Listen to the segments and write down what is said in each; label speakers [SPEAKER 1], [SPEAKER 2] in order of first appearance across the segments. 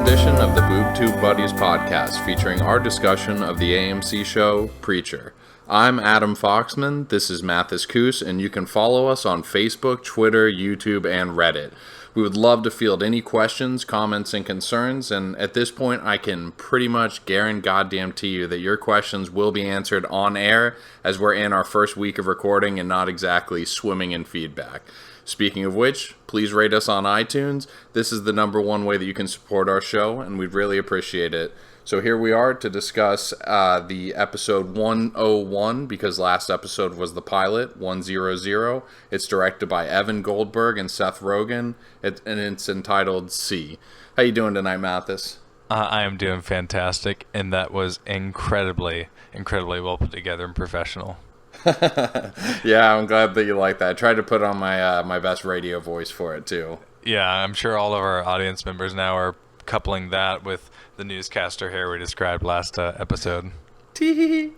[SPEAKER 1] edition of the Boob Tube Buddies podcast featuring our discussion of the AMC show Preacher. I'm Adam Foxman, this is Mathis Coos, and you can follow us on Facebook, Twitter, YouTube, and Reddit. We would love to field any questions, comments, and concerns, and at this point I can pretty much guarantee you that your questions will be answered on air as we're in our first week of recording and not exactly swimming in feedback. Speaking of which, please rate us on iTunes. This is the number one way that you can support our show, and we'd really appreciate it. So here we are to discuss the episode 101, because last episode was the pilot, 100. It's directed by Evan Goldberg and Seth Rogen, and it's entitled C. How you doing tonight, Mathis?
[SPEAKER 2] I am doing fantastic, and that was incredibly well put together and professional.
[SPEAKER 1] Yeah, I'm glad that you like that. I tried to put on my best radio voice for it, too.
[SPEAKER 2] Yeah, I'm sure all of our audience members now are coupling that with the newscaster hair we described last episode.
[SPEAKER 1] Tee.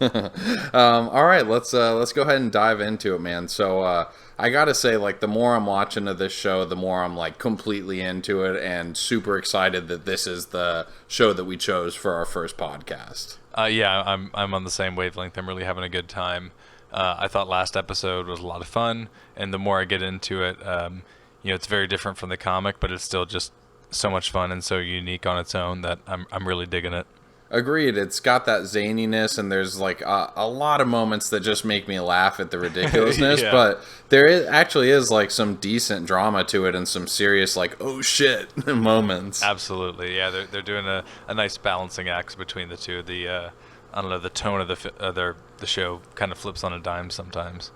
[SPEAKER 1] All right, let's go ahead and dive into it, man. So I gotta say, like, the more I'm watching of this show, the more I'm like completely into it and super excited that this is the show that we chose for our first podcast.
[SPEAKER 2] Yeah, I'm on the same wavelength. I'm really having a good time. I thought last episode was a lot of fun, and the more I get into it, it's very different from the comic, but it's still just so much fun and so unique on its own that I'm really digging it.
[SPEAKER 1] Agreed. It's got that zaniness, and there's like a lot of moments that just make me laugh at the ridiculousness. Yeah. But there actually is like some decent drama to it and some serious like oh shit moments.
[SPEAKER 2] Absolutely, yeah. They're doing a nice balancing act between the two. The tone of the show kind of flips on a dime sometimes.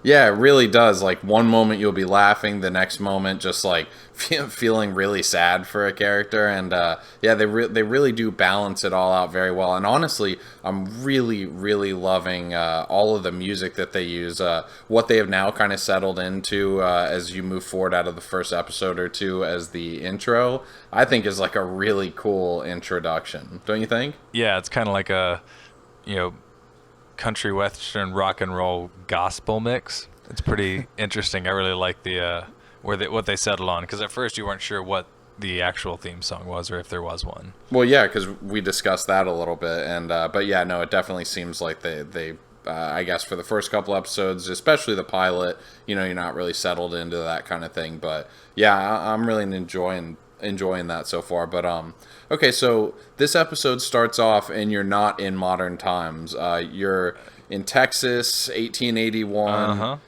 [SPEAKER 1] Yeah, it really does. Like, one moment you'll be laughing, the next moment just, like, feeling really sad for a character. And, yeah, they really do balance it all out very well. And honestly, I'm really, really loving all of the music that they use. What they have now kind of settled into as you move forward out of the first episode or two as the intro, I think is, like, a really cool introduction. Don't you think?
[SPEAKER 2] Yeah, it's kind of like a, country western rock and roll gospel mix. It's pretty interesting. I really like the what they settled on, because at first you weren't sure what the actual theme song was or if there was one.
[SPEAKER 1] Well, yeah, because we discussed that a little bit, and but yeah, no, it definitely seems like they I guess for the first couple episodes, especially the pilot, you're not really settled into that kind of thing. But yeah, I'm really enjoying that so far. But okay, so this episode starts off and you're not in modern times. You're in Texas, 1881.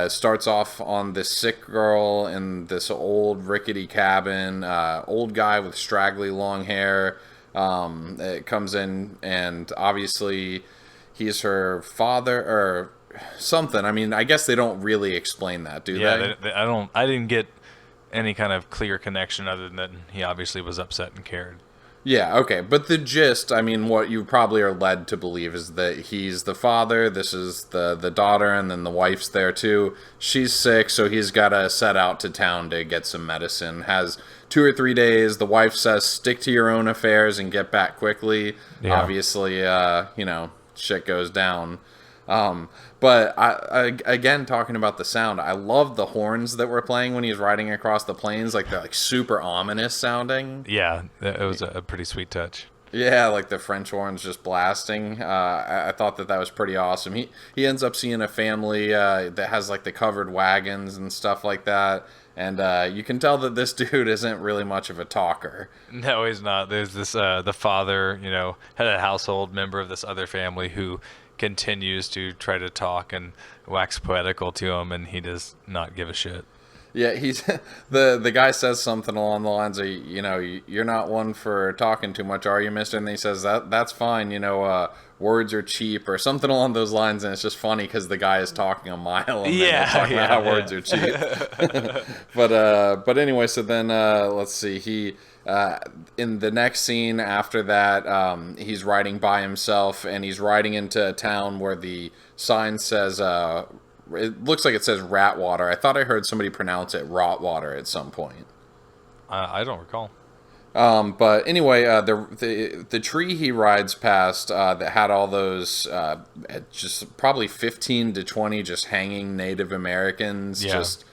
[SPEAKER 1] Starts off on this sick girl in this old rickety cabin. Old guy with straggly long hair. It comes in, and obviously he's her father or something. I mean, I guess they don't really explain that, do they?
[SPEAKER 2] Yeah, I didn't get any kind of clear connection other than he obviously was upset and cared.
[SPEAKER 1] Yeah, okay, but the gist, I mean, what you probably are led to believe is that he's the father, this is the daughter, and then the wife's there too. She's sick, so he's got to set out to town to get some medicine. Has 2 or 3 days. The wife says, stick to your own affairs and get back quickly. Yeah. Obviously, shit goes down. But I again, talking about the sound, I love the horns that we're playing when he's riding across the plains. Like, they're like super ominous sounding.
[SPEAKER 2] Yeah, it was a pretty sweet touch.
[SPEAKER 1] Yeah, like the French horns just blasting. I thought that was pretty awesome. He ends up seeing a family that has like the covered wagons and stuff like that. And you can tell that this dude isn't really much of a talker.
[SPEAKER 2] No, he's not. There's this the father, had a household member of this other family who continues to try to talk and wax poetical to him, and he does not give a shit.
[SPEAKER 1] Yeah, he's the guy says something along the lines of, you're not one for talking too much, are you, mister? And he says, that's fine, words are cheap, or something along those lines. And it's just funny because the guy is talking a mile and then talking about how words are cheap. But anyway, so then let's see, he in the next scene after that, he's riding by himself, and he's riding into a town where the sign says it looks like it says Ratwater. I thought I heard somebody pronounce it Ratwater at some point.
[SPEAKER 2] I don't recall.
[SPEAKER 1] But anyway, the tree he rides past that had all those just probably 15 to 20 just hanging Native Americans just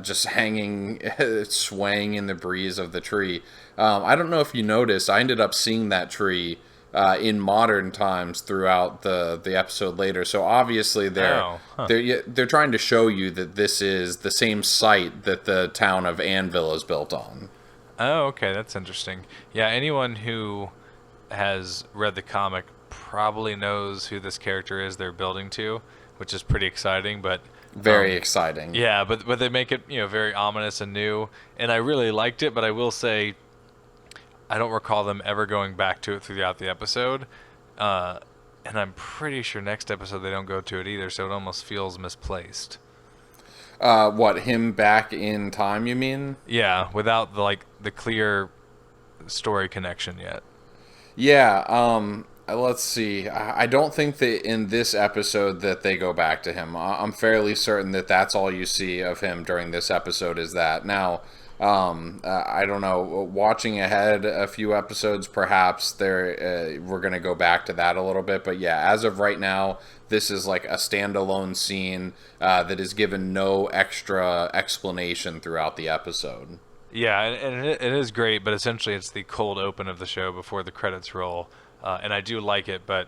[SPEAKER 1] just hanging, swaying in the breeze of the tree. I don't know if you noticed, I ended up seeing that tree in modern times throughout the episode later. So obviously they're trying to show you that this is the same site that the town of Anvil is built on.
[SPEAKER 2] Oh, okay, that's interesting. Yeah, anyone who has read the comic probably knows who this character is they're building to, which is pretty exciting. But
[SPEAKER 1] very exciting.
[SPEAKER 2] Yeah, but they make it very ominous and new, and I really liked it. But I will say, I don't recall them ever going back to it throughout the episode, and I'm pretty sure next episode they don't go to it either. So it almost feels misplaced.
[SPEAKER 1] What, him back in time, you mean?
[SPEAKER 2] Yeah, without the clear story connection yet.
[SPEAKER 1] Yeah, let's see. I don't think that in this episode that they go back to him. I'm fairly certain that that's all you see of him during this episode is that. Now, I don't know. Watching ahead a few episodes, perhaps we're going to go back to that a little bit. But yeah, as of right now, this is like a standalone scene that is given no extra explanation throughout the episode.
[SPEAKER 2] Yeah, and it is great, but essentially it's the cold open of the show before the credits roll. And I do like it, but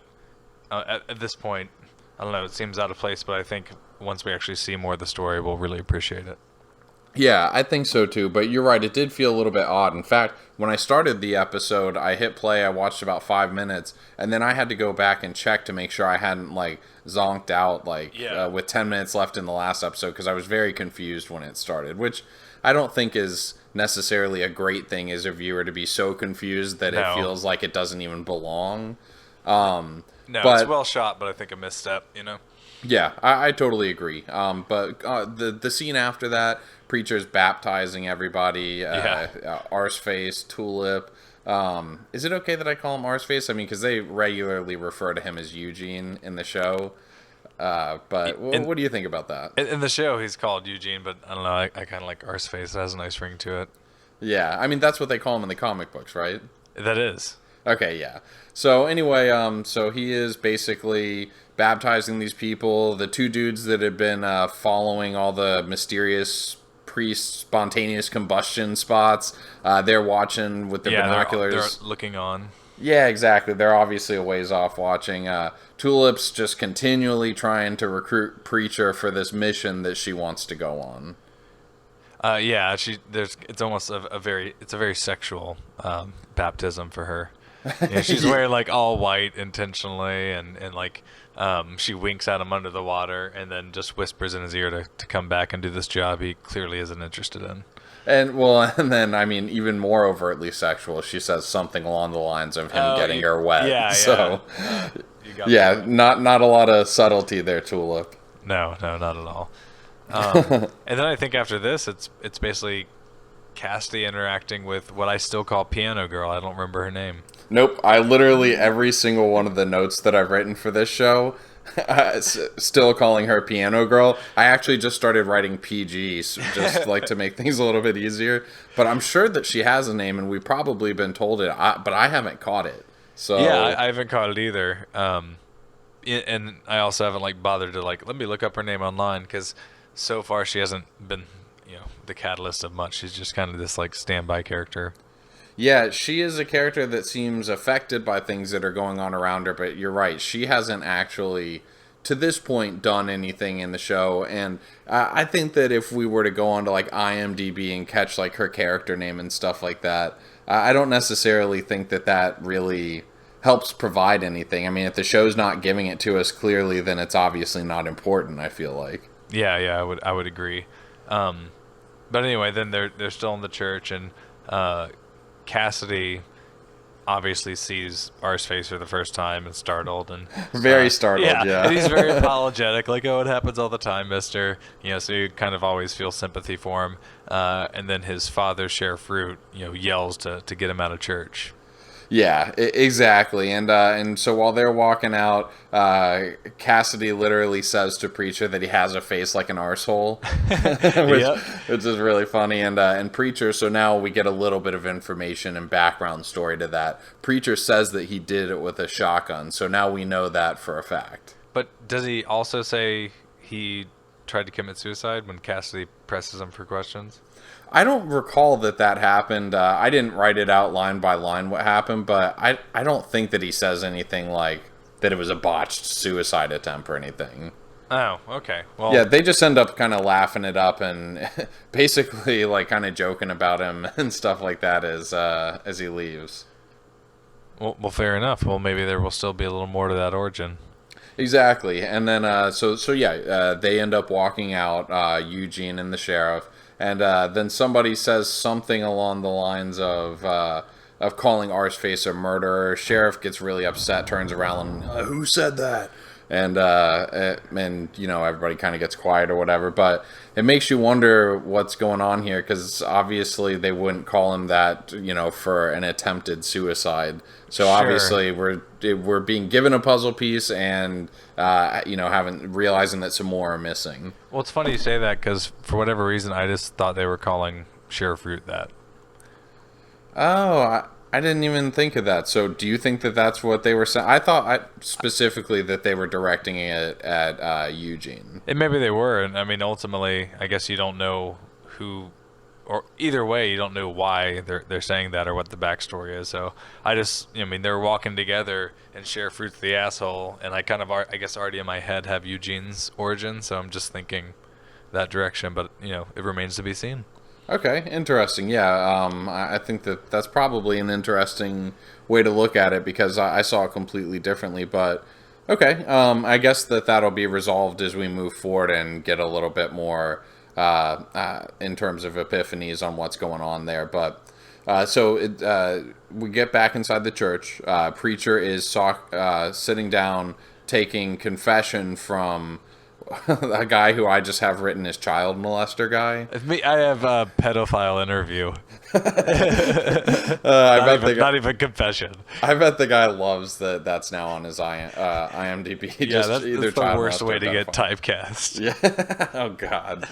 [SPEAKER 2] at this point, I don't know, it seems out of place, but I think once we actually see more of the story, we'll really appreciate it.
[SPEAKER 1] Yeah, I think so too, but you're right, it did feel a little bit odd. In fact, when I started the episode, I hit play, I watched about 5 minutes, and then I had to go back and check to make sure I hadn't, zonked out, with 10 minutes left in the last episode, because I was very confused when it started, which I don't think is necessarily a great thing as a viewer to be so confused that it feels like it doesn't even belong.
[SPEAKER 2] No, it's well shot, but I think a misstep,
[SPEAKER 1] Yeah, I totally agree. But the scene after that, Preacher's baptizing everybody, Arseface, Tulip. Is it okay that I call him Arseface? I mean, because they regularly refer to him as Eugene in the show. But what do you think about that?
[SPEAKER 2] In the show, he's called Eugene, but I don't know. I kind of like Arseface. It has a nice ring to it.
[SPEAKER 1] Yeah, I mean, that's what they call him in the comic books, right?
[SPEAKER 2] That is.
[SPEAKER 1] Okay, yeah. So anyway, so he is basically baptizing these people. The two dudes that had been following all the mysterious spontaneous combustion spots, they're watching with their binoculars.
[SPEAKER 2] They're looking on.
[SPEAKER 1] Yeah, exactly. They're obviously a ways off watching. Tulip's just continually trying to recruit Preacher for this mission that she wants to go on.
[SPEAKER 2] Yeah, it's almost a very sexual baptism for her. She's wearing all white intentionally, and she winks at him under the water, and then just whispers in his ear to come back and do this job he clearly isn't interested in.
[SPEAKER 1] And then I mean, even more overtly sexual, she says something along the lines of him getting her wet.
[SPEAKER 2] Yeah,
[SPEAKER 1] so yeah, not a lot of subtlety there, Tulip.
[SPEAKER 2] No, not at all. And then I think after this, it's basically Cassidy interacting with what I still call Piano Girl. I don't remember her name.
[SPEAKER 1] Nope. I literally, every single one of the notes that I've written for this show, still calling her Piano Girl. I actually just started writing PG, just to make things a little bit easier. But I'm sure that she has a name, and we've probably been told it, but I haven't caught it. So
[SPEAKER 2] yeah, I haven't caught it either. And I also haven't bothered to let me look up her name online, because so far she hasn't been the catalyst of much. She's just kind of this standby character.
[SPEAKER 1] Yeah, she is a character that seems affected by things that are going on around her, but you're right, she hasn't actually to this point done anything in the show. And I think that if we were to go on to IMDb and catch her character name and stuff like that, I don't necessarily think that really helps provide anything. I mean, if the show's not giving it to us clearly, then it's obviously not important, I feel like.
[SPEAKER 2] Yeah, I would agree. But anyway, then they're still in the church, and Cassidy obviously sees Arseface for the first time and startled, and
[SPEAKER 1] very startled. Yeah.
[SPEAKER 2] And he's very apologetic, oh, it happens all the time, mister. So you kind of always feel sympathy for him. And then his father, Sheriff Root, yells to get him out of church.
[SPEAKER 1] Yeah, exactly. And so while they're walking out, Cassidy literally says to Preacher that he has a face like an arsehole, which is really funny. And Preacher, so now we get a little bit of information and background story to that. Preacher says that he did it with a shotgun, so now we know that for a fact.
[SPEAKER 2] But does he also say he tried to commit suicide when Cassidy presses him for questions?
[SPEAKER 1] I don't recall that happened. I didn't write it out line by line what happened, but I don't think that he says anything like that it was a botched suicide attempt or anything.
[SPEAKER 2] Oh, okay. Well,
[SPEAKER 1] yeah, they just end up kind of laughing it up and basically like kind of joking about him and stuff like that as he leaves.
[SPEAKER 2] Well, fair enough. Well, maybe there will still be a little more to that origin.
[SPEAKER 1] Exactly, and then they end up walking out, Eugene and the sheriff, and then somebody says something along the lines of calling Arseface a murderer. Sheriff gets really upset, turns around, and who said that? And everybody kind of gets quiet or whatever. But it makes you wonder what's going on here, because obviously they wouldn't call him that, for an attempted suicide. So
[SPEAKER 2] Sure.
[SPEAKER 1] Obviously we're being given a puzzle piece and realizing that some more are missing.
[SPEAKER 2] Well, it's funny you say that because for whatever reason, I just thought they were calling Sheriff Root that.
[SPEAKER 1] Oh, I didn't even think of that. So do you think that that's what they were saying? I thought specifically that they were directing it at Eugene.
[SPEAKER 2] And maybe they were, and I mean, ultimately, I guess you don't know who, or either way, you don't know why they're saying that or what the backstory is. So they're walking together, and Sheriff Root's the asshole, and I kind of, I guess, already in my head have Eugene's origin, so I'm just thinking that direction, but it remains to be seen.
[SPEAKER 1] Okay, interesting. Yeah, I think that's probably an interesting way to look at it, because I saw it completely differently. But okay, I guess that'll be resolved as we move forward and get a little bit more in terms of epiphanies on what's going on there. But we get back inside the church. Preacher is sitting down taking confession from a guy who I just have written as child molester guy.
[SPEAKER 2] I have a pedophile interview. Not even confession.
[SPEAKER 1] I bet the guy loves that's now on his IMDb.
[SPEAKER 2] Yeah, that's the worst way to get typecast.
[SPEAKER 1] Yeah. Oh God.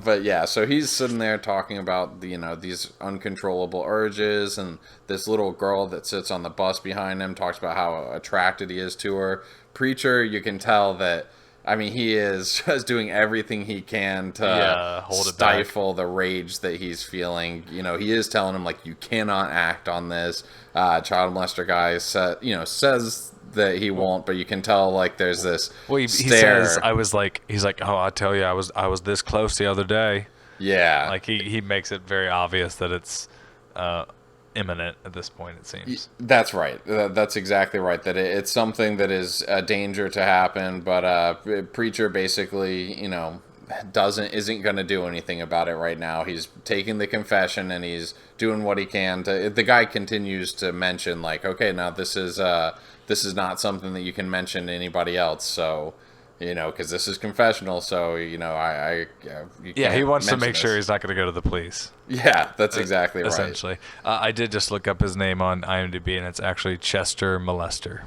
[SPEAKER 1] But yeah, so he's sitting there talking about these uncontrollable urges, and this little girl that sits on the bus behind him talks about how attracted he is to her. Preacher, you can tell that. I mean, he is just doing everything he can to stifle the rage that he's feeling. He is telling him, like, you cannot act on this. Child molester guy says that he won't, but you can tell, like, there's this
[SPEAKER 2] he
[SPEAKER 1] stare.
[SPEAKER 2] Says, he's like, oh, I tell you, I was this close the other day.
[SPEAKER 1] Yeah.
[SPEAKER 2] Like, he makes it very obvious that it's imminent at this point, it seems.
[SPEAKER 1] That's right. That's exactly right. That it's something that is a danger to happen, but Preacher basically, isn't going to do anything about it right now. He's taking the confession and he's doing what he can to. The guy continues to mention, like, okay, now this is not something that you can mention to anybody else. So, because this is confessional. So, you
[SPEAKER 2] he wants to make sure he's not going to go to the police.
[SPEAKER 1] Yeah, that's exactly right.
[SPEAKER 2] Essentially. I did just look up his name on IMDb, and it's actually Chester Molester.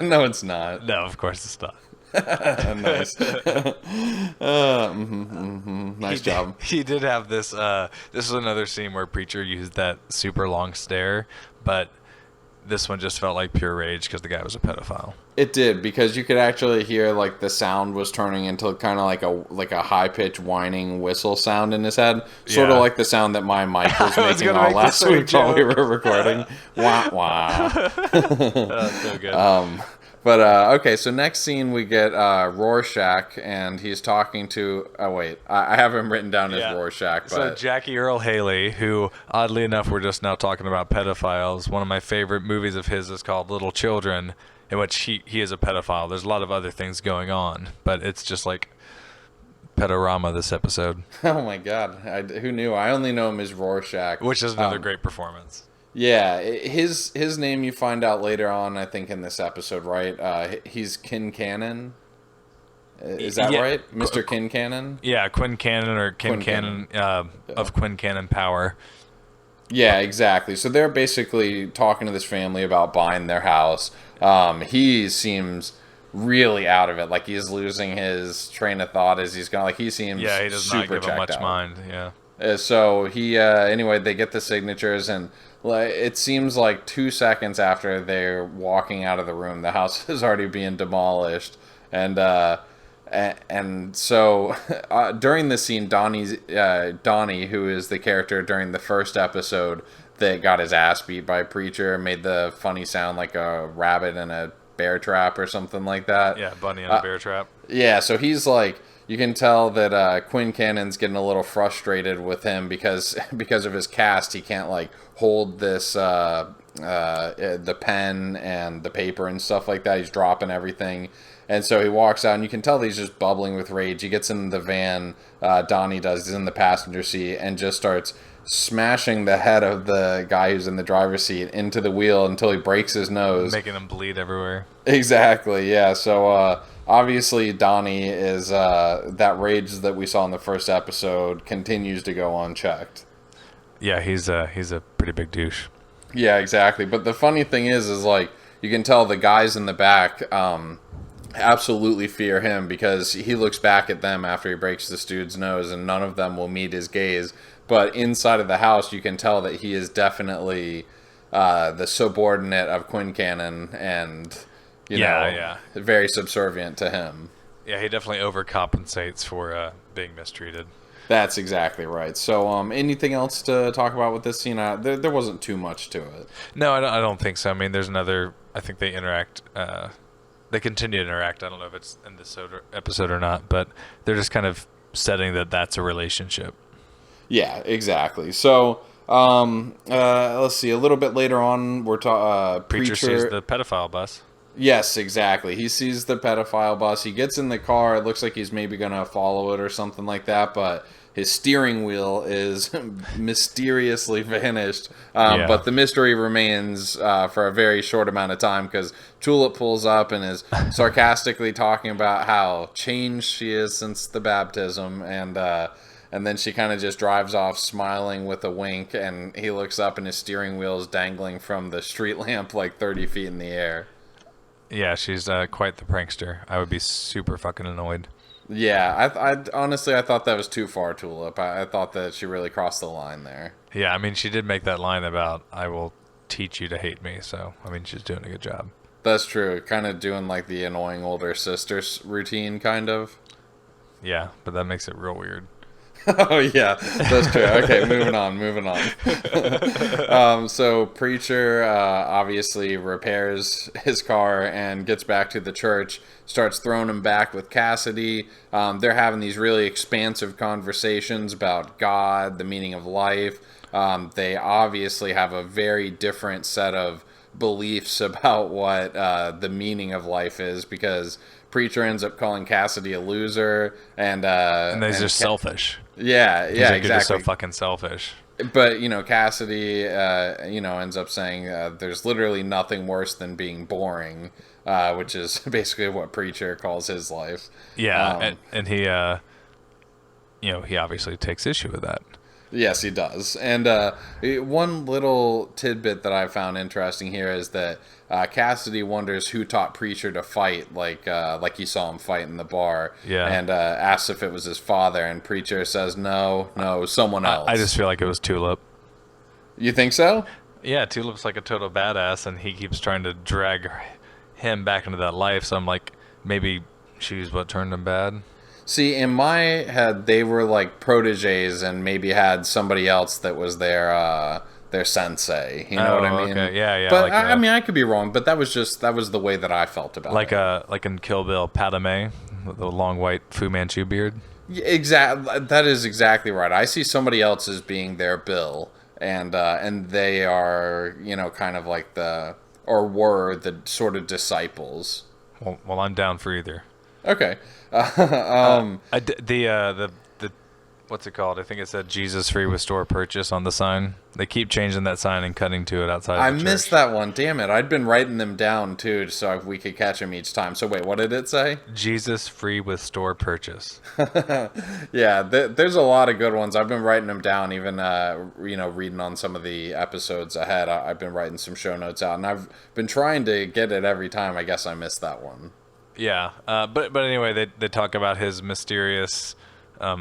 [SPEAKER 1] No, it's not.
[SPEAKER 2] No, of course it's not.
[SPEAKER 1] Nice. Nice job.
[SPEAKER 2] He did have this. This is another scene where Preacher used that super long stare, but this one just felt like pure rage because the guy was a pedophile.
[SPEAKER 1] It did, because you could actually hear, like, the sound was turning into kind of like a high pitched whining whistle sound in his head, sort of like the sound that my mic was making all last week while we were recording. Wah wah.
[SPEAKER 2] That's so good.
[SPEAKER 1] Okay, so next scene we get Rorschach, and he's talking to. Oh wait, I have him written down as Rorschach. But
[SPEAKER 2] so Jackie Earle Haley, who oddly enough we're just now talking about pedophiles. One of my favorite movies of his is called Little Children, in which he is a pedophile. There's a lot of other things going on, but it's just like pedorama this episode.
[SPEAKER 1] Oh my God, who knew? I only know him as Rorschach,
[SPEAKER 2] which is another great performance.
[SPEAKER 1] Yeah, his name you find out later on, I think, in this episode, right? He's Quincannon. Is that right? Mr. Quincannon?
[SPEAKER 2] Yeah, Quincannon or Quincannon of Quincannon Power.
[SPEAKER 1] Yeah, exactly. So they're basically talking to this family about buying their house. He seems really out of it. Like, he's losing his train of thought as he's going. Like, he seems
[SPEAKER 2] he does not give him much mind. Yeah.
[SPEAKER 1] So anyway, they get the signatures, and it seems like 2 seconds after they're walking out of the room, the house is already being demolished, and And so during this scene, Donnie, who is the character during the first episode that got his ass beat by Preacher, made the funny sound like a rabbit in a bear trap or something like that.
[SPEAKER 2] Yeah, bunny in a bear trap.
[SPEAKER 1] Yeah, so he's like, you can tell that Quincannon's getting a little frustrated with him because of his cast. He can't like hold this the pen and the paper and stuff like that. He's dropping everything. And so he walks out, and you can tell that he's just bubbling with rage. He gets in the van, Donnie does, he's in the passenger seat, and just starts smashing the head of the guy who's in the driver's seat into the wheel until he breaks his nose.
[SPEAKER 2] Making him bleed everywhere.
[SPEAKER 1] Exactly, yeah. So obviously Donnie is, that rage that we saw in the first episode continues to go unchecked.
[SPEAKER 2] Yeah, he's a pretty big douche.
[SPEAKER 1] Yeah, exactly. But the funny thing is like, you can tell the guys in the back absolutely fear him because he looks back at them after he breaks this dude's nose and none of them will meet his gaze. But inside of the house, you can tell that he is definitely the subordinate of Quincannon and, you know, very subservient to him.
[SPEAKER 2] Yeah, he definitely overcompensates for being mistreated.
[SPEAKER 1] That's exactly right. So, anything else to talk about with this scene? There wasn't too much to it.
[SPEAKER 2] No, I don't think so. I mean, there's another. I think they interact. They continue to interact. I don't know if it's in this episode or not, but they're just kind of setting that that's a relationship.
[SPEAKER 1] Yeah, exactly. So, let's see. A little bit later on, we're talking.
[SPEAKER 2] Preacher sees the pedophile bus.
[SPEAKER 1] Yes, exactly. He sees the pedophile bus. He gets in the car. It looks like he's maybe going to follow it or something like that, but his steering wheel is mysteriously vanished. But the mystery remains for a very short amount of time because Tulip pulls up and is sarcastically talking about how changed she is since the baptism, and then she kind of just drives off smiling with a wink, and he looks up and his steering wheel is dangling from the street lamp like 30 feet in the air.
[SPEAKER 2] Yeah, she's quite the prankster. I would be super fucking annoyed.
[SPEAKER 1] Yeah, I honestly, I thought that was too far, Tulip. I thought that she really crossed the line there.
[SPEAKER 2] Yeah, I mean, she did make that line about, I will teach you to hate me, so, I mean, she's doing a good job.
[SPEAKER 1] That's true. Kind of doing like the annoying older sister routine, kind of.
[SPEAKER 2] Yeah, but that makes it real weird.
[SPEAKER 1] Oh, yeah, that's true. Okay, moving on. So Preacher obviously repairs his car and gets back to the church, starts throwing him back with Cassidy. They're having these really expansive conversations about God, the meaning of life. They obviously have a very different set of beliefs about what the meaning of life is because Preacher ends up calling Cassidy a loser, and
[SPEAKER 2] they're just selfish.
[SPEAKER 1] Yeah,
[SPEAKER 2] He's
[SPEAKER 1] exactly.
[SPEAKER 2] You're just so fucking selfish.
[SPEAKER 1] But Cassidy, ends up saying there's literally nothing worse than being boring, which is basically what Preacher calls his life.
[SPEAKER 2] Yeah, and he, he obviously takes issue with that.
[SPEAKER 1] Yes, he does. And one little tidbit that I found interesting here is that Cassidy wonders who taught Preacher to fight, like he saw him fight in the bar.
[SPEAKER 2] Yeah.
[SPEAKER 1] And asks if it was his father, and Preacher says no, someone else.
[SPEAKER 2] I just feel like it was Tulip.
[SPEAKER 1] You think so?
[SPEAKER 2] Yeah, Tulip's like a total badass, and he keeps trying to drag him back into that life. So I'm like, maybe she's what turned him bad.
[SPEAKER 1] See, in my head, they were like proteges and maybe had somebody else that was their sensei. You know what I mean?
[SPEAKER 2] Okay. Yeah.
[SPEAKER 1] But like I mean, I could be wrong, but that was the way that I felt about it.
[SPEAKER 2] Like in Kill Bill, Padme, with the long white Fu Manchu beard.
[SPEAKER 1] Yeah, exactly. That is exactly right. I see somebody else as being their Bill, and they are kind of like were the sort of disciples.
[SPEAKER 2] Well, I'm down for either.
[SPEAKER 1] Okay.
[SPEAKER 2] The what's it called? I think it said Jesus free with store purchase on the sign. They keep changing that sign and cutting to it outside
[SPEAKER 1] I
[SPEAKER 2] the church.
[SPEAKER 1] missed that one. Damn it. I'd been writing them down too so we could catch them each time. So wait, what did it say?
[SPEAKER 2] Jesus free with store purchase.
[SPEAKER 1] Yeah, there's a lot of good ones. I've been writing them down, even reading on some of the episodes ahead. I've been writing some show notes out, and I've been trying to get it every time. I guess I missed that one.
[SPEAKER 2] Yeah, but anyway, they talk about his mysterious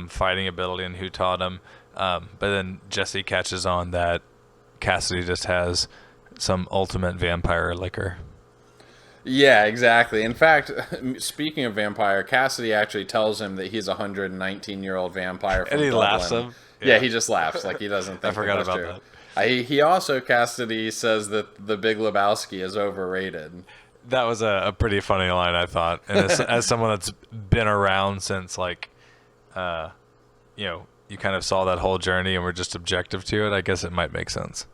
[SPEAKER 2] fighting ability and who taught him. But then Jesse catches on that Cassidy just has some ultimate vampire liquor.
[SPEAKER 1] Yeah, exactly. In fact, speaking of vampire, Cassidy actually tells him that he's a 119-year-old vampire
[SPEAKER 2] And
[SPEAKER 1] from
[SPEAKER 2] he laughs
[SPEAKER 1] Dublin.
[SPEAKER 2] him.
[SPEAKER 1] Yeah,
[SPEAKER 2] Yeah.
[SPEAKER 1] he just laughs like he doesn't
[SPEAKER 2] I
[SPEAKER 1] think that
[SPEAKER 2] forgot
[SPEAKER 1] that's
[SPEAKER 2] about
[SPEAKER 1] true.
[SPEAKER 2] that.
[SPEAKER 1] He also, Cassidy says that The Big Lebowski is overrated.
[SPEAKER 2] That was a pretty funny line, I thought. And as someone that's been around since, like, you kind of saw that whole journey and were just objective to it, I guess it might make sense.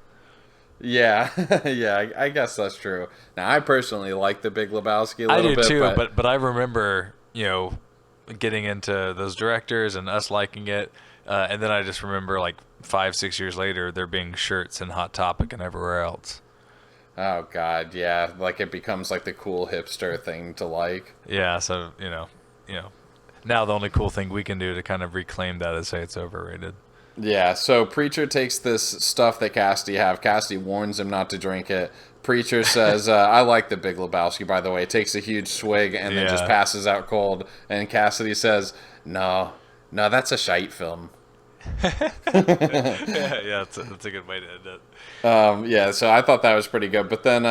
[SPEAKER 1] Yeah, yeah, I guess that's true. Now, I personally like The Big Lebowski a
[SPEAKER 2] I
[SPEAKER 1] little
[SPEAKER 2] do
[SPEAKER 1] bit,
[SPEAKER 2] too,
[SPEAKER 1] but
[SPEAKER 2] but I remember, getting into those directors and us liking it. And then I just remember, like, 5, 6 years later, there being shirts and Hot Topic and everywhere else.
[SPEAKER 1] oh god, yeah, like it becomes like the cool hipster thing to like.
[SPEAKER 2] Yeah, so, now the only cool thing we can do to kind of reclaim that is say it's overrated.
[SPEAKER 1] Yeah, so Preacher takes this stuff that Cassidy have. Cassidy warns him not to drink it. Preacher says, I like The Big Lebowski, by the way. Takes a huge swig and then just
[SPEAKER 2] Yeah.
[SPEAKER 1] passes out cold. And Cassidy says, no, that's a shite film.
[SPEAKER 2] Yeah, that's a good way to end it.
[SPEAKER 1] Yeah, so I thought that was pretty good. But then,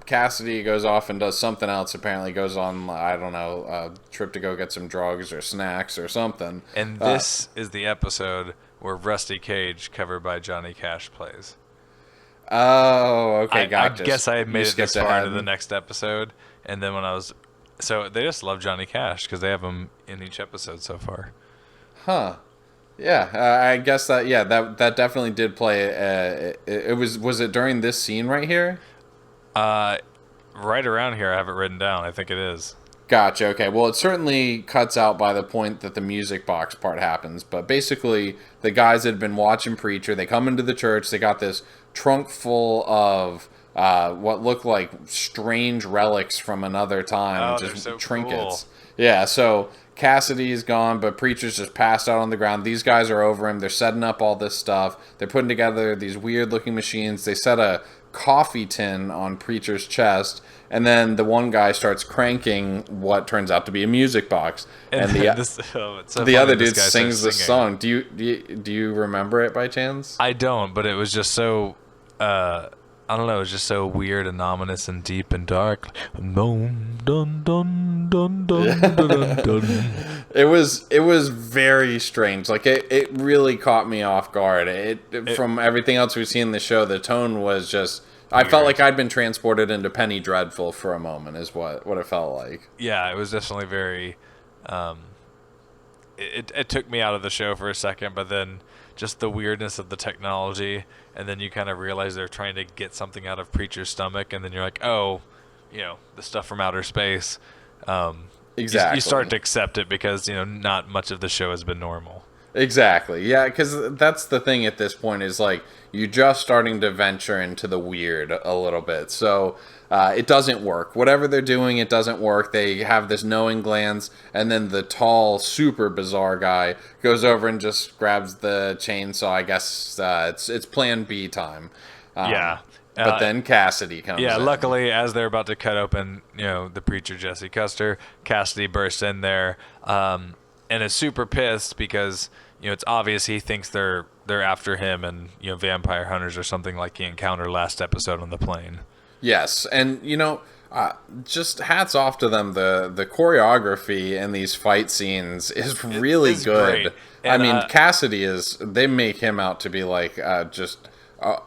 [SPEAKER 1] Cassidy goes off and does something else. Apparently goes on, I don't know, a trip to go get some drugs or snacks or something.
[SPEAKER 2] And this is the episode where Rusty Cage, covered by Johnny Cash, plays.
[SPEAKER 1] Oh, okay,
[SPEAKER 2] I
[SPEAKER 1] gotcha.
[SPEAKER 2] guess I had made
[SPEAKER 1] You
[SPEAKER 2] it this
[SPEAKER 1] skipped
[SPEAKER 2] far
[SPEAKER 1] ahead.
[SPEAKER 2] into the next episode, and then when I was... So they just love Johnny Cash because they have him in each episode so far.
[SPEAKER 1] Huh. Yeah, I guess that. Yeah, that definitely did play. It was it during this scene right here?
[SPEAKER 2] Right around here, I have it written down. I think it is.
[SPEAKER 1] Gotcha. Okay. Well, it certainly cuts out by the point that the music box part happens. But basically, the guys that had been watching Preacher, they come into the church. They got this trunk full of what looked like strange relics from another time,
[SPEAKER 2] Oh,
[SPEAKER 1] just
[SPEAKER 2] they're so
[SPEAKER 1] trinkets.
[SPEAKER 2] cool.
[SPEAKER 1] Yeah. So Cassidy's gone, but Preacher's just passed out on the ground. These guys are over him. They're setting up all this stuff. They're putting together these weird-looking machines. They set a coffee tin on Preacher's chest, and then the one guy starts cranking what turns out to be a music box. And the
[SPEAKER 2] it's so
[SPEAKER 1] the
[SPEAKER 2] funny
[SPEAKER 1] other
[SPEAKER 2] this
[SPEAKER 1] dude
[SPEAKER 2] guy starts
[SPEAKER 1] sings this
[SPEAKER 2] singing.
[SPEAKER 1] song. Do you remember it by chance?
[SPEAKER 2] I don't, but it was just so... I don't know. It was just so weird and ominous and deep and dark. Dun, dun, dun, dun, dun, dun, dun.
[SPEAKER 1] It was very strange. Like it really caught me off guard. From everything else we've seen in the show, the tone was just. I felt like I'd been transported into Penny Dreadful for a moment. Is what it felt like.
[SPEAKER 2] Yeah, it was definitely very. It took me out of the show for a second, but then just the weirdness of the technology, and then you kind of realize they're trying to get something out of Preacher's stomach, and then you're like, oh, the stuff from outer space.
[SPEAKER 1] Exactly.
[SPEAKER 2] You start to accept it because not much of the show has been normal.
[SPEAKER 1] Exactly. Yeah, because that's the thing at this point is like you're just starting to venture into the weird a little bit. So it doesn't work. Whatever they're doing, it doesn't work. They have this knowing glance, and then the tall, super bizarre guy goes over and just grabs the chainsaw. I guess it's Plan B time.
[SPEAKER 2] Yeah.
[SPEAKER 1] But then Cassidy comes
[SPEAKER 2] Yeah,
[SPEAKER 1] in.
[SPEAKER 2] luckily, as they're about to cut open, the preacher, Jesse Custer, Cassidy bursts in there and is super pissed because, it's obvious he thinks they're after him and, vampire hunters or something like he encountered last episode on the plane.
[SPEAKER 1] Yes, and just hats off to them. The choreography in these fight scenes is really
[SPEAKER 2] It's
[SPEAKER 1] good.
[SPEAKER 2] great. And,
[SPEAKER 1] I mean, Cassidy they make him out to be like just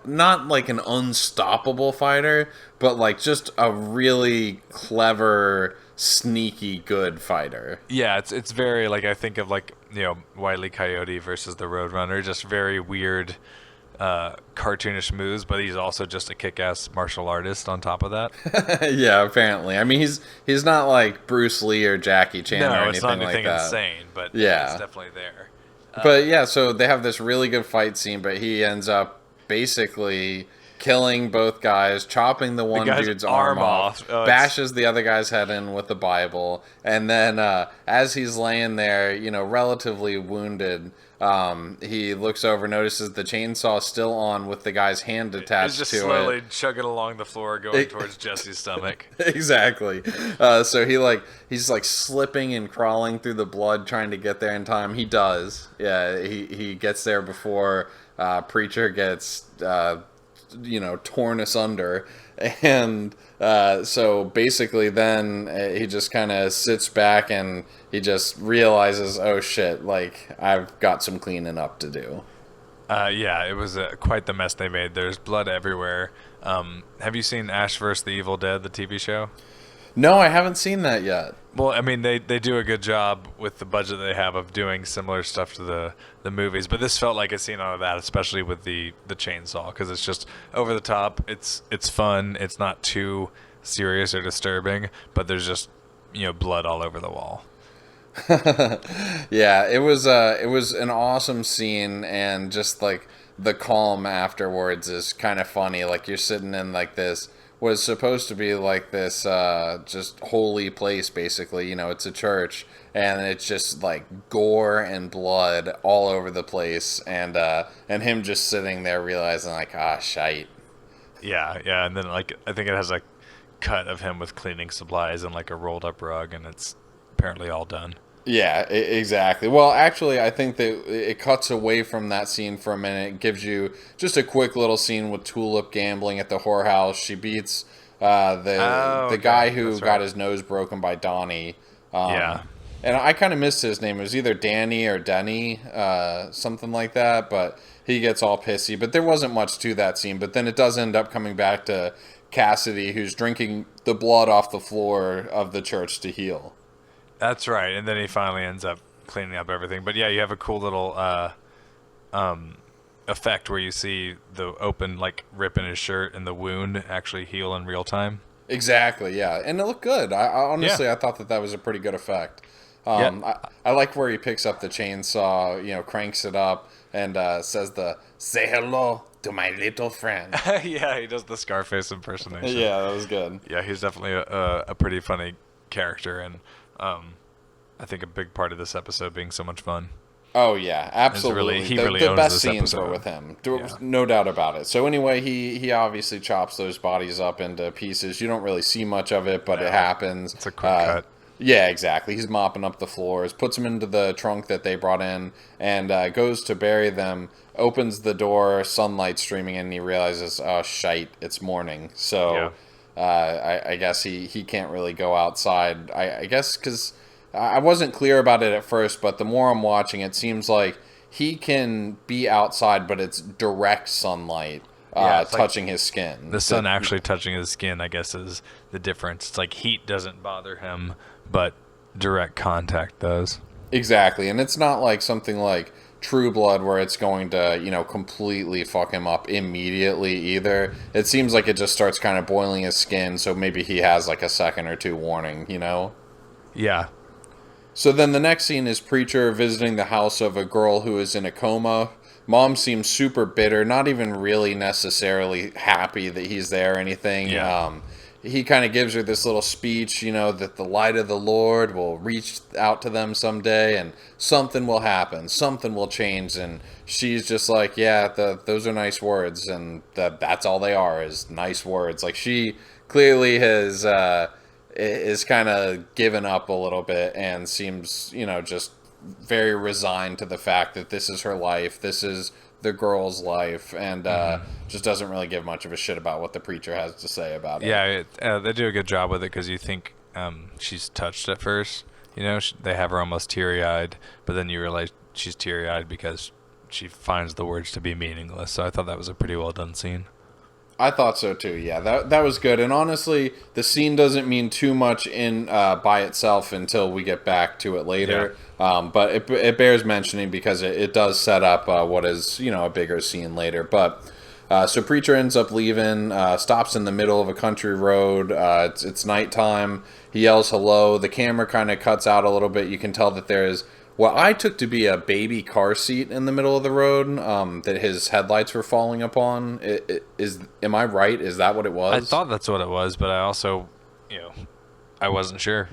[SPEAKER 1] not like an unstoppable fighter, but like just a really clever, sneaky, good fighter.
[SPEAKER 2] Yeah, it's very like I think of like Wile E. Coyote versus the Roadrunner, just very weird, cartoonish moves, but he's also just a kick-ass martial artist on top of that.
[SPEAKER 1] Yeah, apparently. I mean, he's not like Bruce Lee or Jackie Chan or anything
[SPEAKER 2] it's not
[SPEAKER 1] like
[SPEAKER 2] anything
[SPEAKER 1] that.
[SPEAKER 2] insane, but
[SPEAKER 1] Yeah.
[SPEAKER 2] it's definitely there.
[SPEAKER 1] But yeah, so they have this really good fight scene, but he ends up basically killing both guys, chopping the one
[SPEAKER 2] guy's
[SPEAKER 1] dude's arm off,
[SPEAKER 2] Oh,
[SPEAKER 1] bashes the other guy's head in with the Bible, and then as he's laying there, relatively wounded, he looks over, notices the chainsaw still on with the guy's hand attached
[SPEAKER 2] He's just
[SPEAKER 1] to
[SPEAKER 2] slowly
[SPEAKER 1] it.
[SPEAKER 2] chugging along the floor, going towards Jesse's stomach.
[SPEAKER 1] Exactly. So he's like slipping and crawling through the blood, trying to get there in time. He does. Yeah, he gets there before Preacher gets torn asunder. And so basically then he just kind of sits back and he just realizes, oh shit, like I've got some cleaning up to do.
[SPEAKER 2] Yeah, it was quite the mess they made. There's blood everywhere. Have you seen Ash vs. the Evil Dead, the TV show?
[SPEAKER 1] No, I haven't seen that yet.
[SPEAKER 2] Well, I mean, they do a good job with the budget they have of doing similar stuff to the movies, but this felt like a scene out of that, especially with the chainsaw, because it's just over the top. It's fun. It's not too serious or disturbing, but there's just blood all over the wall.
[SPEAKER 1] Yeah, it was an awesome scene, and just like the calm afterwards is kind of funny. Like you're sitting in like this was supposed to be like this just holy place, basically. It's a church, and it's just like gore and blood all over the place, and him just sitting there realizing like, shite.
[SPEAKER 2] Yeah, and then like I think it has a cut of him with cleaning supplies and like a rolled up rug, and it's apparently all done.
[SPEAKER 1] Yeah, exactly. Well, actually, I think that it cuts away from that scene for a minute. It gives you just a quick little scene with Tulip gambling at the whorehouse. She beats the guy who got his nose broken by Donnie.
[SPEAKER 2] Yeah.
[SPEAKER 1] And I kind of missed his name. It was either Danny or Denny, something like that. But he gets all pissy. But there wasn't much to that scene. But then it does end up coming back to Cassidy, who's drinking the blood off the floor of the church to heal.
[SPEAKER 2] That's right, and then he finally ends up cleaning up everything. But yeah, you have a cool little effect where you see the open rip in his shirt and the wound actually heal in real time.
[SPEAKER 1] Exactly, yeah, and it looked good. I honestly, I thought that was a pretty good effect. I like where he picks up the chainsaw, cranks it up, and says "Say hello to my little friend."
[SPEAKER 2] Yeah, he does the Scarface impersonation.
[SPEAKER 1] Yeah, that was good.
[SPEAKER 2] Yeah, he's definitely a pretty funny character, and I think a big part of this episode being so much fun.
[SPEAKER 1] Oh yeah, absolutely.
[SPEAKER 2] He really
[SPEAKER 1] the
[SPEAKER 2] owns
[SPEAKER 1] best
[SPEAKER 2] this
[SPEAKER 1] scenes
[SPEAKER 2] episode.
[SPEAKER 1] were with him, no doubt about it. So anyway, he obviously chops those bodies up into pieces. You don't really see much of it, but it happens.
[SPEAKER 2] It's a quick cut.
[SPEAKER 1] Yeah, exactly. He's mopping up the floors, puts them into the trunk that they brought in, and goes to bury them. Opens the door, sunlight streaming in, and he realizes, oh shite, it's morning. So I guess he can't really go outside. I guess because I wasn't clear about it at first, but the more I'm watching, it seems like he can be outside, but it's direct sunlight touching his skin.
[SPEAKER 2] The sun actually touching his skin, I guess, is the difference. It's like heat doesn't bother him, but direct contact does.
[SPEAKER 1] Exactly, and it's not like something like True Blood where it's going to, completely fuck him up immediately either. It seems like it just starts kind of boiling his skin, so maybe he has like a second or two warning,
[SPEAKER 2] Yeah.
[SPEAKER 1] So then the next scene is Preacher visiting the house of a girl who is in a coma. Mom seems super bitter, not even really necessarily happy that he's there or anything.
[SPEAKER 2] Yeah.
[SPEAKER 1] He kind of gives her this little speech, that the light of the Lord will reach out to them someday and something will happen, something will change. And she's just like, yeah, those are nice words. And that's all they are, is nice words. Like she clearly has is kind of given up a little bit and seems, just very resigned to the fact that this is her life. This is the girl's life, and just doesn't really give much of a shit about what the preacher has to say about it.
[SPEAKER 2] Yeah, they do a good job with it because you think she's touched at first. They have her almost teary-eyed, but then you realize she's teary-eyed because she finds the words to be meaningless. So I thought that was a pretty well done scene.
[SPEAKER 1] I thought so too. Yeah, that was good. And honestly, the scene doesn't mean too much in by itself until we get back to it later. Yeah. But it bears mentioning because it does set up what is a bigger scene later. But so Preacher ends up leaving, stops in the middle of a country road. It's nighttime. He yells hello. The camera kind of cuts out a little bit. You can tell that there is what I took to be a baby car seat in the middle of the road that his headlights were falling upon. Am I right? Is that what it was?
[SPEAKER 2] I thought that's what it was, but I also, I wasn't sure.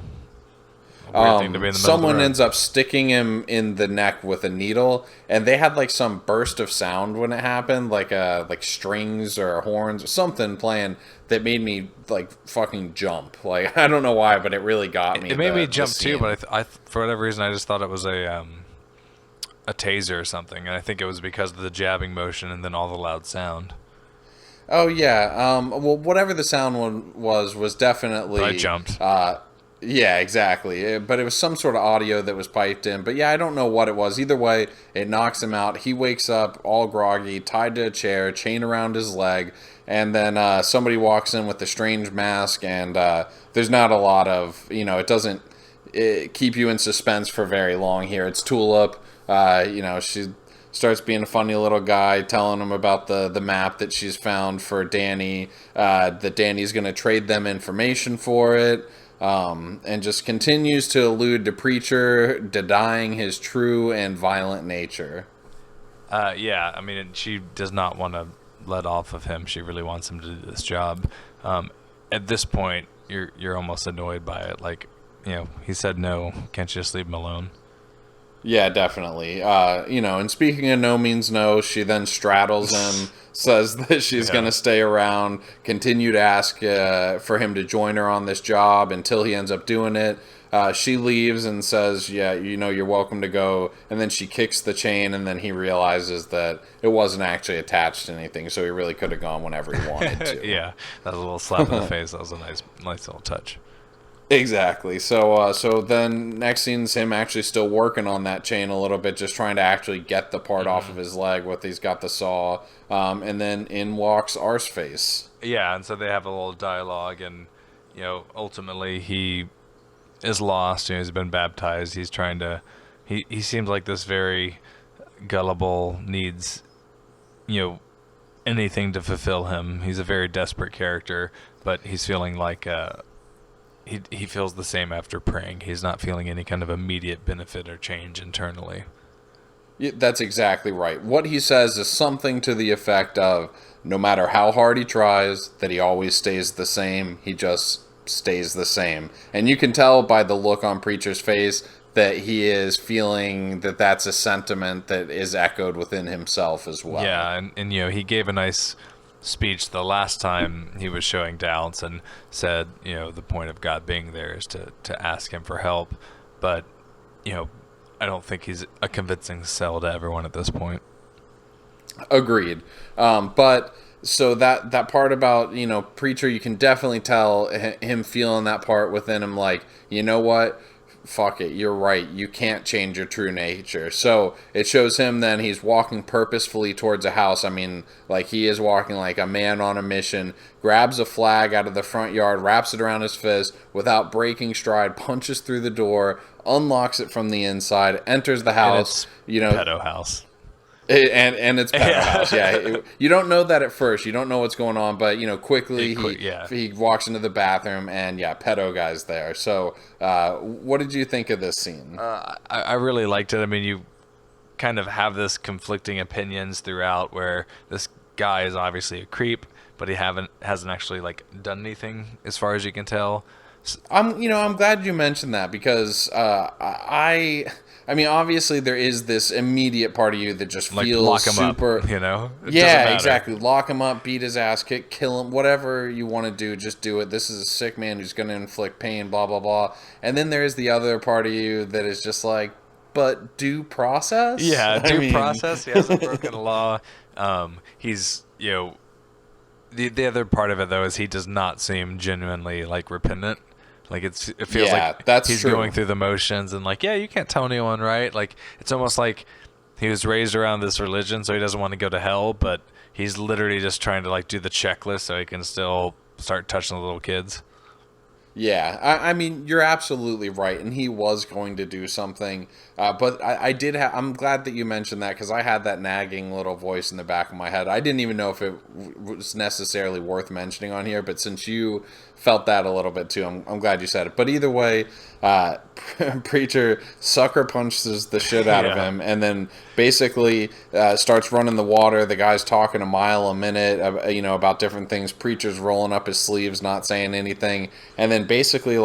[SPEAKER 2] Weird thing to be in the middle
[SPEAKER 1] someone
[SPEAKER 2] of the road.
[SPEAKER 1] ends up sticking him in the neck with a needle, and they had like some burst of sound when it happened, like strings or horns or something playing that made me like fucking jump. Like I don't know why, but it really got me.
[SPEAKER 2] It made me jump too, but I for whatever reason I just thought it was a taser or something, and I think it was because of the jabbing motion and then all the loud sound.
[SPEAKER 1] Oh yeah. Well, whatever the sound was definitely.
[SPEAKER 2] I jumped.
[SPEAKER 1] Yeah, exactly. But it was some sort of audio that was piped in. But yeah, I don't know what it was. Either way, it knocks him out. He wakes up all groggy, tied to a chair, chain around his leg, and then somebody walks in with a strange mask. And there's not a lot of, it doesn't keep you in suspense for very long here. It's Tulip. She starts being a funny little guy, telling him about the map that she's found for Danny, that Danny's going to trade them information for it, and just continues to allude to Preacher denying his true and violent nature.
[SPEAKER 2] Yeah, I mean, she does not want to let off of him. She really wants him to do this job. At this point, you're almost annoyed by it. Like, he said no. Can't you just leave him alone?
[SPEAKER 1] Yeah, definitely. And speaking of no means no, she then straddles him, says that she's going to stay around, continue to ask for him to join her on this job until he ends up doing it. She leaves and says, yeah, you're welcome to go. And then she kicks the chain, and then he realizes that it wasn't actually attached to anything, so he really could have gone whenever he wanted to.
[SPEAKER 2] Yeah, that was a little slap in the face. That was a nice little touch.
[SPEAKER 1] Exactly. So then next scene's him actually still working on that chain a little bit, just trying to actually get the part off of his leg with he's got the saw. And then in walks Arseface.
[SPEAKER 2] Yeah, and so they have a little dialogue, and ultimately he is lost. He's been baptized. He's trying to. He seems like this very gullible, needs anything to fulfill him. He's a very desperate character, but he's feeling like he feels the same after praying. He's not feeling any kind of immediate benefit or change internally.
[SPEAKER 1] Yeah, that's exactly right. What he says is something to the effect of, no matter how hard he tries, that he always stays the same. He just stays the same. And you can tell by the look on Preacher's face that he is feeling that that's a sentiment that is echoed within himself as well.
[SPEAKER 2] Yeah, and he gave a nice speech the last time he was showing doubts and said, the point of God being there is to ask him for help. But, I don't think he's a convincing sell to everyone at this point.
[SPEAKER 1] Agreed. But so that part about, Preacher, you can definitely tell him feeling that part within him, like, you know what? Fuck it, you're right. You can't change your true nature. So it shows him then he's walking purposefully towards a house. I mean, like he is walking like a man on a mission, grabs a flag out of the front yard, wraps it around his fist without breaking stride, punches through the door, unlocks it from the inside, enters the house.
[SPEAKER 2] Pedo house.
[SPEAKER 1] And it's Pedo House, yeah. You don't know that at first. You don't know what's going on, but quickly he walks into the bathroom, and Pedo guy's there. So, what did you think of this scene?
[SPEAKER 2] I really liked it. I mean, you kind of have this conflicting opinions throughout, where this guy is obviously a creep, but he hasn't actually done anything as far as you can tell.
[SPEAKER 1] I'm glad you mentioned that because I mean, obviously there is this immediate part of you that just feels
[SPEAKER 2] lock him
[SPEAKER 1] super.
[SPEAKER 2] Up,
[SPEAKER 1] Yeah, exactly. Lock him up, beat his ass, kill him, whatever you want to do, just do it. This is a sick man who's going to inflict pain, blah blah blah. And then there is the other part of you that is just like, but due process.
[SPEAKER 2] Yeah, due process. He hasn't broken the law. He's the other part of it though is he does not seem genuinely repentant. It feels like he's
[SPEAKER 1] true.
[SPEAKER 2] Going through the motions and you can't tell anyone, right? It's almost like he was raised around this religion, so he doesn't want to go to hell, but he's literally just trying to do the checklist so he can still start touching the little kids.
[SPEAKER 1] Yeah, I mean, you're absolutely right, and he was going to do something, but I did I'm glad that you mentioned that, because I had that nagging little voice in the back of my head. I didn't even know if it was necessarily worth mentioning on here, but since you felt that a little bit too, I'm glad you said it. But either way, Preacher sucker punches the shit out of him, and then basically starts running the water. The guy's talking a mile a minute, about different things. Preacher's rolling up his sleeves, not saying anything, and then basically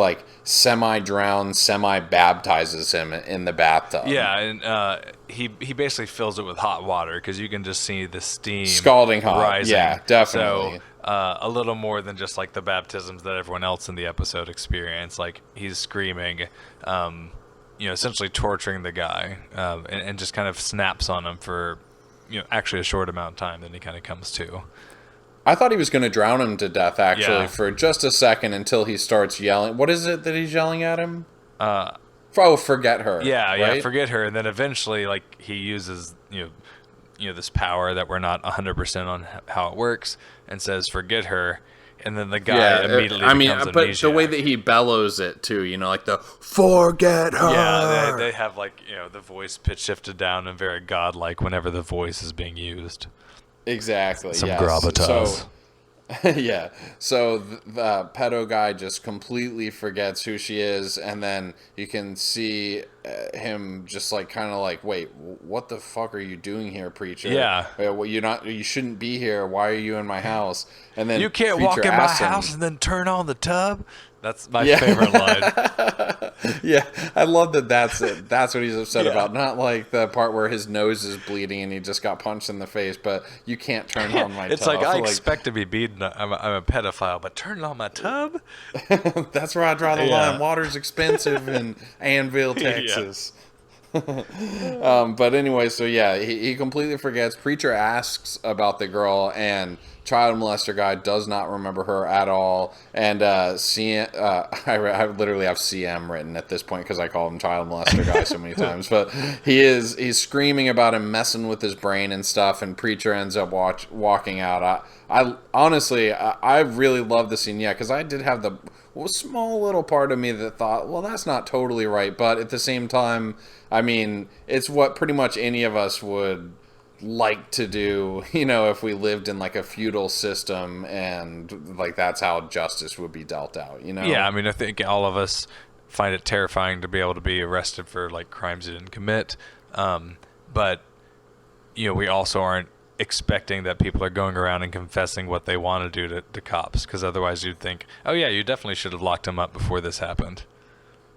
[SPEAKER 1] semi-drowns, semi-baptizes him in the bathtub.
[SPEAKER 2] Yeah, and he basically fills it with hot water because you can just see the steam
[SPEAKER 1] scalding hot
[SPEAKER 2] rising.
[SPEAKER 1] Yeah, definitely.
[SPEAKER 2] So a little more than just the baptisms that everyone else in the episode experienced. He's screaming, essentially torturing the guy, and just kind of snaps on him for actually a short amount of time. Then he kind of comes to.
[SPEAKER 1] I thought he was going to drown him to death, actually,
[SPEAKER 2] Yeah.
[SPEAKER 1] for just a second until he starts yelling. What is it that he's yelling at him? Forget her.
[SPEAKER 2] Yeah,
[SPEAKER 1] right?
[SPEAKER 2] forget her. And then eventually, like, he uses, this power that we're not 100% on how it works and says, forget her. And then the guy immediately becomes
[SPEAKER 1] but
[SPEAKER 2] amnesiac.
[SPEAKER 1] the way that he bellows it, too, like the, forget her!
[SPEAKER 2] Yeah, they have, like, the voice pitch shifted down and very godlike whenever the voice is being used.
[SPEAKER 1] Exactly,
[SPEAKER 2] Some
[SPEAKER 1] yes.
[SPEAKER 2] gravitas.
[SPEAKER 1] So, yeah. So the pedo guy just completely forgets who she is, and then you can see him just like kind of like, wait, what the fuck are you doing here, preacher?
[SPEAKER 2] Yeah.
[SPEAKER 1] Well, you shouldn't be here. Why are you in my house? And then
[SPEAKER 2] You can't walk in my house and then turn on the tub. That's my favorite line.
[SPEAKER 1] Yeah, I love that. That's it. That's what he's upset about. Not like the part where his nose is bleeding and he just got punched in the face. But you can't turn on my tub.
[SPEAKER 2] It's like I expect to be beaten. I'm a pedophile, but turn on my tub.
[SPEAKER 1] That's where I draw the line. Water's expensive in Annville, Texas. But anyway, so yeah, he completely forgets. Preacher asks about the girl, and child molester guy does not remember her at all. And I literally have CM written at this point because I call him child molester guy so many times. But he's screaming about him messing with his brain and stuff, and preacher ends up walking out. I honestly really love the scene, because I did have the small little part of me that thought, well, that's not totally right, but at the same time, I mean, it's what pretty much any of us would like to do, if we lived in like a feudal system and like that's how justice would be dealt out,
[SPEAKER 2] Yeah, I mean, I think all of us find it terrifying to be able to be arrested for like crimes you didn't commit, but we also aren't expecting that people are going around and confessing what they want to do to cops, because otherwise you'd think, oh yeah, you definitely should have locked him up before this happened.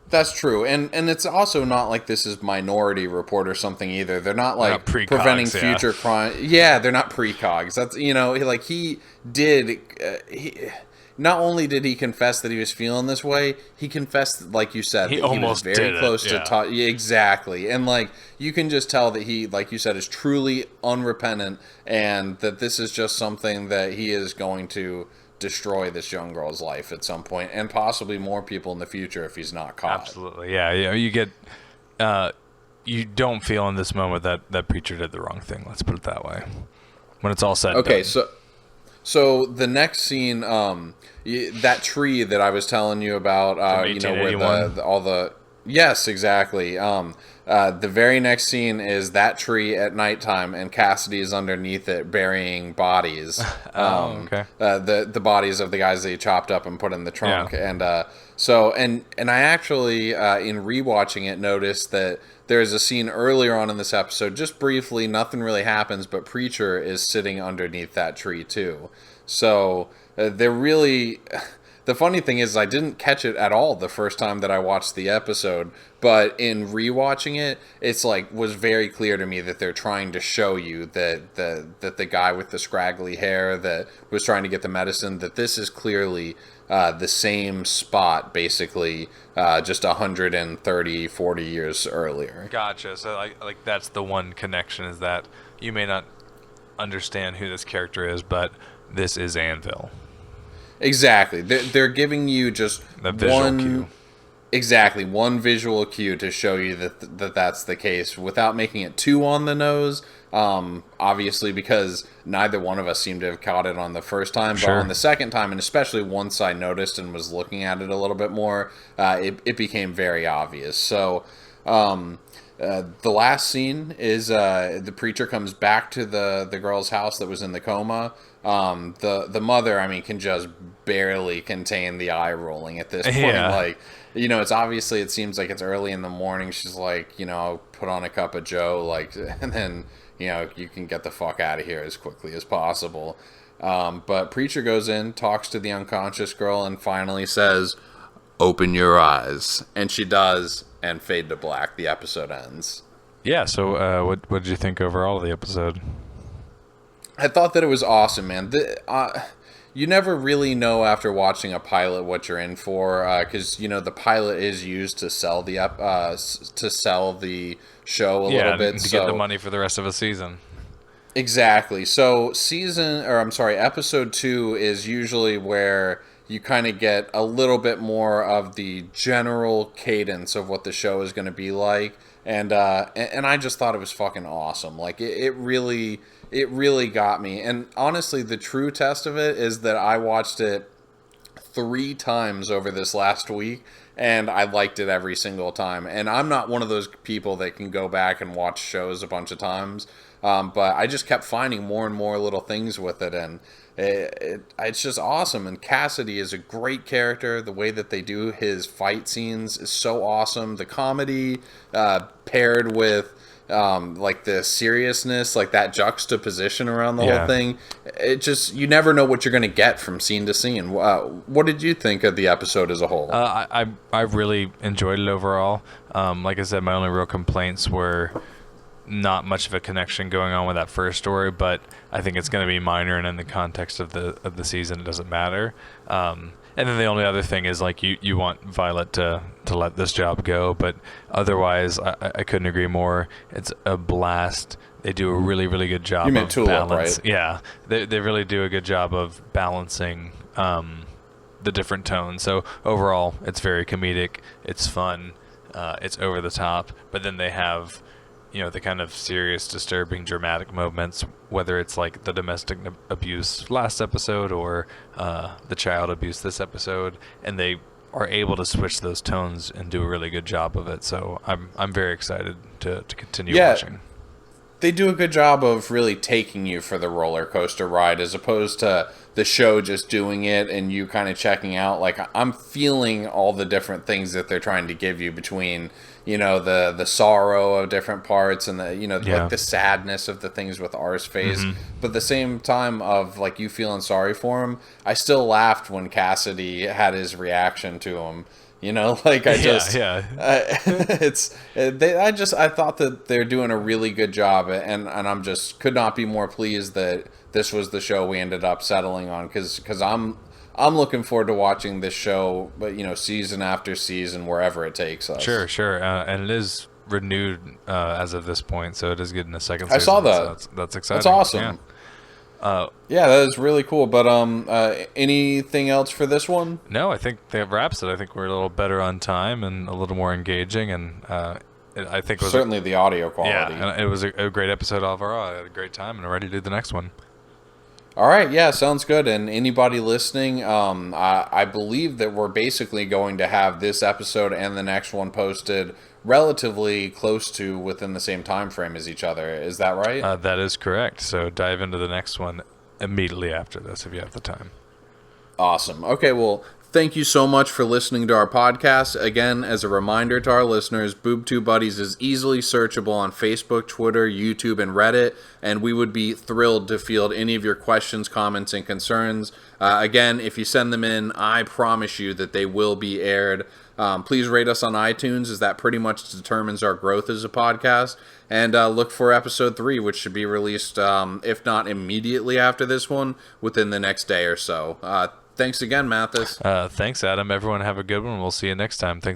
[SPEAKER 1] That's true, and it's also not like this is Minority Report or something either. They're not like preventing future crime. Yeah, they're not precogs. That's like he did. Not only did he confess that he was feeling this way, he confessed, like you said,
[SPEAKER 2] he
[SPEAKER 1] that
[SPEAKER 2] almost
[SPEAKER 1] he was very close to talk. Yeah, exactly, and like you can just tell that he, like you said, is truly unrepentant, and that this is just something that he is going to destroy this young girl's life at some point, and possibly more people in the future if he's not caught.
[SPEAKER 2] Absolutely, yeah. You get, you don't feel in this moment that preacher did the wrong thing. Let's put it that way. When it's all said.
[SPEAKER 1] Okay,
[SPEAKER 2] done.
[SPEAKER 1] so the next scene, that tree that I was telling you about, where all the yes, exactly. The very next scene is that tree at nighttime, and Cassidy is underneath it burying bodies.
[SPEAKER 2] Okay.
[SPEAKER 1] The bodies of the guys that he chopped up and put in the trunk. Yeah. And I actually, in rewatching it, noticed that there's a scene earlier on in this episode, just briefly, nothing really happens, but Preacher is sitting underneath that tree too. So they're really... The funny thing is, I didn't catch it at all the first time that I watched the episode, but in rewatching it, it's like was very clear to me that they're trying to show you that the guy with the scraggly hair that was trying to get the medicine, that this is clearly the same spot, basically, just 130, 40 years earlier.
[SPEAKER 2] Gotcha. So like that's the one connection, is that you may not understand who this character is, but this is Annville.
[SPEAKER 1] Exactly. They're giving you just
[SPEAKER 2] one cue.
[SPEAKER 1] Exactly, one visual cue to show you that that's the case without making it too on the nose. Obviously, because neither one of us seemed to have caught it on the first time, but on the second time, and especially once I noticed and was looking at it a little bit more, it became very obvious. So, the last scene is the preacher comes back to the girl's house that was in the coma. The mother, I mean, can just barely contain the eye rolling at this point.
[SPEAKER 2] Yeah.
[SPEAKER 1] Like, it's obviously, it seems like it's early in the morning. She's like, put on a cup of joe, like, and then, you can get the fuck out of here as quickly as possible. But preacher goes in, talks to the unconscious girl, and finally says, "Open your eyes." And she does, and fade to black. The episode ends.
[SPEAKER 2] Yeah, so what did you think overall of the episode?
[SPEAKER 1] I thought that it was awesome, man. You never really know after watching a pilot what you're in for, because the pilot is used to sell the show a little bit,
[SPEAKER 2] to get the money for the rest of a season.
[SPEAKER 1] Exactly. So episode 2 is usually where you kind of get a little bit more of the general cadence of what the show is going to be like, and I just thought it was fucking awesome. Like it really got me. And honestly, the true test of it is that I watched it 3 times over this last week, and I liked it every single time. And I'm not one of those people that can go back and watch shows a bunch of times, but I just kept finding more and more little things with it, and it's just awesome. And Cassidy is a great character. The way that they do his fight scenes is so awesome. The comedy paired with like the seriousness, like that juxtaposition around the whole thing. It just, you never know what you're going to get from scene to scene. What did you think of the episode as a whole?
[SPEAKER 2] I really enjoyed it overall. Like I said, my only real complaints were not much of a connection going on with that first story, but I think it's going to be minor, and in the context of the season, it doesn't matter. And then the only other thing is, like, you want Violet to let this job go, but otherwise, I couldn't agree more. It's a blast. They do a really, really good job.
[SPEAKER 1] You meant
[SPEAKER 2] of
[SPEAKER 1] Tulip,
[SPEAKER 2] balance.
[SPEAKER 1] right?
[SPEAKER 2] Yeah, they really do a good job of balancing the different tones. So overall, it's very comedic. It's fun. It's over the top. But then they have, the kind of serious, disturbing, dramatic moments, whether it's like the domestic abuse last episode or the child abuse this episode, and they are able to switch those tones and do a really good job of it. So I'm very excited to continue watching.
[SPEAKER 1] They do a good job of really taking you for the roller coaster ride, as opposed to the show just doing it and you kind of checking out. Like, I'm feeling all the different things that they're trying to give you between, the sorrow of different parts and like the sadness of the things with R's face. Mm-hmm. But at the same time of, like, you feeling sorry for him, I still laughed when Cassidy had his reaction to him. Like, I thought that they're doing a really good job, and I'm just could not be more pleased that this was the show we ended up settling on, because I'm looking forward to watching this show, but season after season, wherever it takes us.
[SPEAKER 2] Sure, and it is renewed as of this point, so it is getting a second season.
[SPEAKER 1] I saw that.
[SPEAKER 2] So that's exciting.
[SPEAKER 1] That's awesome. Yeah, that is really cool. But anything else for this one?
[SPEAKER 2] No, I think that wraps it. I think we're a little better on time and a little more engaging, and I think it was
[SPEAKER 1] certainly the audio quality.
[SPEAKER 2] Yeah, and it was a great episode overall. I had a great time, and I'm ready to do the next one.
[SPEAKER 1] All right, yeah, sounds good. And anybody listening, I believe that we're basically going to have this episode and the next one posted relatively close to within the same time frame as each other. Is that right?
[SPEAKER 2] That is correct. So dive into the next one immediately after this if you have the time.
[SPEAKER 1] Awesome. Okay, well, thank you so much for listening to our podcast. Again, as a reminder to our listeners, Boob 2 Buddies is easily searchable on Facebook, Twitter, YouTube, and Reddit, and we would be thrilled to field any of your questions, comments, and concerns. Again, if you send them in, I promise you that they will be aired. Please rate us on iTunes, as that pretty much determines our growth as a podcast. And look for episode 3, which should be released, if not immediately after this one, within the next day or so. Thanks again, Mathis.
[SPEAKER 2] Thanks, Adam. Everyone have a good one. We'll see you next time. Thanks.